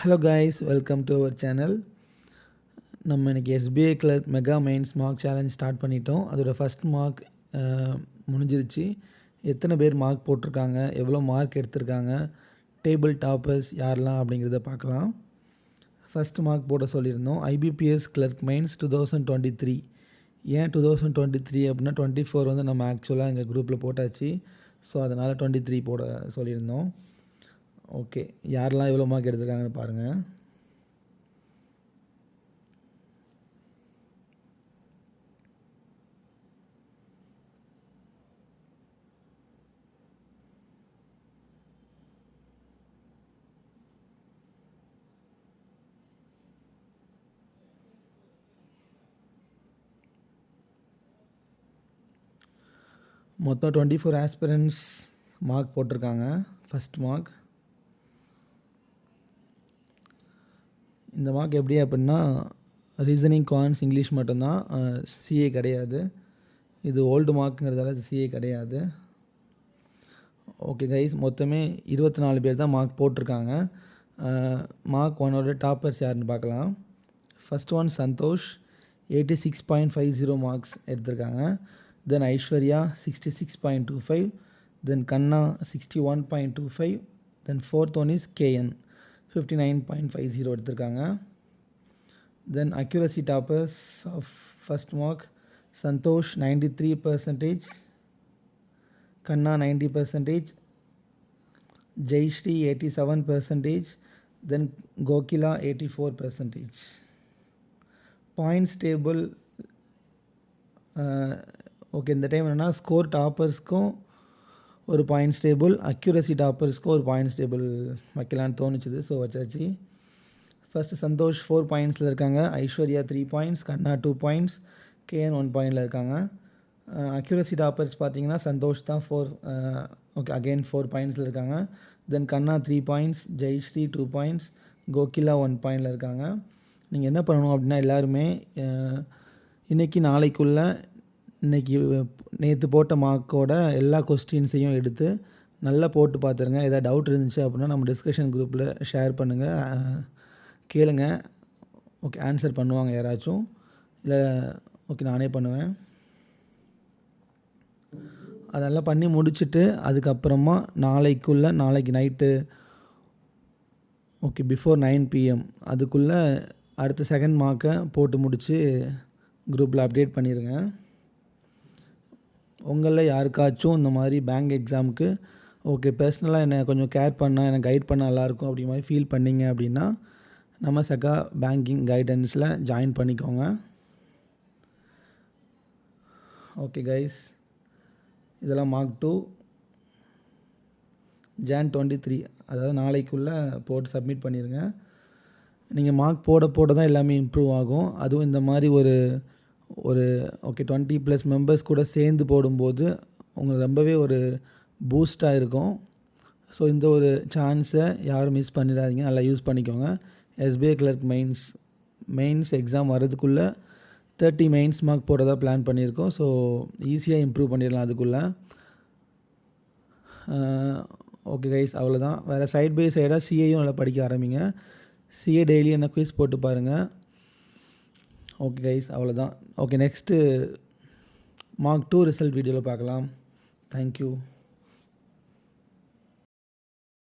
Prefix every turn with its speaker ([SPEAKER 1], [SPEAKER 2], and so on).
[SPEAKER 1] Hello guys, welcome to our channel. நம்ம இன்றைக்கி SBI clerk mega mains mark challenge start பண்ணிட்டோம். அதோட first mark முடிஞ்சிருச்சு. எத்தனை பேர் மார்க் போட்டிருக்காங்க, எவ்வளோ மார்க் எடுத்திருக்காங்க, டேபிள் டாப்பர்ஸ் யாரெல்லாம் அப்படிங்கிறத பார்க்கலாம். ஃபஸ்ட் மார்க் போட சொல்லியிருந்தோம். IBPS clerk mains 2023. ஏன் 2023 அப்படின்னா 24 வந்து நம்ம ஆக்சுவலாக எங்கள் குரூப்பில் போட்டாச்சு. ஸோ அதனால் 23 போட சொல்லியிருந்தோம். ஓகே, யாரெல்லாம் எவ்வளோ மார்க் எடுத்திருக்காங்கன்னு பாருங்கள். மொத்தம் 24 ஆஸ்பிரண்ட்ஸ் மார்க் போட்டிருக்காங்க. First mark. இந்த மார்க் எப்படி அப்படின்னா ரீசனிங், கான்ஸ், இங்கிலீஷ் மட்டும்தான், சிஏ கிடையாது. இது ஓல்டு மார்க்குங்கிறதால இது சிஏ கிடையாது. ஓகே கைஸ், மொத்தமே 24 பேர் தான் மார்க் போட்டிருக்காங்க. மார்க் ஒன்னோட டாப்பர்ஸ் யாருன்னு பார்க்கலாம். ஃபஸ்ட் ஒன் சந்தோஷ், 86.50 மார்க்ஸ் எடுத்திருக்காங்க. Then Aishwarya 66.25, then Kanna 61.25, then fourth one is KN 59.50 எடுத்திருக்காங்க. Then accuracy toppers of first mark Santhosh 93%, Kanna 90%, Jayashree 87%, then Kokila 84%. Points table okay, இந்த டைம் என்னென்னா ஸ்கோர் டாப்பர்ஸ்க்கும் ஒரு பாயிண்ட்ஸ் டேபிள், அக்யூரசி டாப்பர்ஸ்க்கும் ஒரு பாயிண்ட்ஸ் டேபிள் வைக்கலான்னு தோணுச்சுது. ஸோ வச்சாச்சு. ஃபஸ்ட்டு சந்தோஷ் 4 பாயிண்ட்ஸில் இருக்காங்க, Aishwarya 3 points, Kanna 2 points, KN 1 பாயிண்டில் இருக்காங்க. அக்யூரசி டாப்பர்ஸ் பார்த்தீங்கன்னா சந்தோஷ் தான் 4 ஓகே அகெயின் 4 பாயிண்ட்ஸில் இருக்காங்க. தென் கண்ணா 3 பாயிண்ட்ஸ், ஜெய்ஸ்ரீ 2 பாயிண்ட்ஸ், கோகிலா 1 பாயிண்டில் இருக்காங்க. நீங்கள் என்ன பண்ணணும் அப்படின்னா எல்லாருமே இன்றைக்கி நாளைக்குள்ளே இன்றைக்கி நேற்று போட்ட மார்க்கோட எல்லா கொஸ்டின்ஸையும் எடுத்து நல்லா போட்டு பார்த்துருங்க. எதாவது டவுட் இருந்துச்சு அப்படின்னா நம்ம டிஸ்கஷன் குரூப்பில் ஷேர் பண்ணுங்கள், கேளுங்க. ஓகே, ஆன்சர் பண்ணுவாங்க யாராச்சும், இல்லை ஓகே நானே பண்ணுவேன். அதெல்லாம் பண்ணி முடிச்சுட்டு அதுக்கப்புறமா நாளைக்கு நைட்டு ஓகே பிஃபோர் 9 PM அதுக்குள்ளே அடுத்த செகண்ட் மார்க்கை போட்டு முடித்து குரூப்பில் அப்டேட் பண்ணிடுங்க. உங்களில் யாருக்காச்சும் இந்த மாதிரி பேங்க் எக்ஸாமுக்கு ஓகே பர்சனலாக என்னை கொஞ்சம் கேர் பண்ணால் எனக்கு கைட் பண்ண நல்லாயிருக்கும் அப்படி மாதிரி ஃபீல் பண்ணிங்க அப்படின்னா நம்ம சகா பேங்கிங் கைடன்ஸில் ஜாயின் பண்ணிக்கோங்க. ஓகே கைஸ், இதெல்லாம் மார்க் 2 Jan 23 அதாவது நாளைக்குள்ளே போட்டு சப்மிட் பண்ணிடுங்க. நீங்கள் மார்க் போட தான் எல்லாமே இம்ப்ரூவ் ஆகும். அதுவும் இந்த மாதிரி ஒரு ஓகே 20+ மெம்பர்ஸ் கூட சேர்ந்து போடும்போது உங்களுக்கு ரொம்பவே ஒரு பூஸ்டாக இருக்கும். ஸோ இந்த ஒரு சான்ஸை யாரும் மிஸ் பண்ணிடாதீங்க, நல்லா யூஸ் பண்ணிக்கோங்க. எஸ்பிஐ கிளர்க் மெயின்ஸ் எக்ஸாம் வர்றதுக்குள்ளே 30 மெயின்ஸ் மார்க் போடுறதா பிளான் பண்ணியிருக்கோம். ஸோ ஈஸியாக இம்ப்ரூவ் பண்ணிடலாம் அதுக்குள்ளே. ஓகே கைஸ், அவ்வளோதான். வேறு சைட் பை சைடாக சிஏயும் நல்லா படிக்க ஆரம்பிங்க. சிஏ டெய்லி என்ன குவிஸ் போட்டு பாருங்கள். ஓகே கைஸ், அவ்வளோதான். ஓகே, நெக்ஸ்ட்டு மார்க் 2 ரிசல்ட் வீடியோவில் பார்க்கலாம். தேங்க்யூ.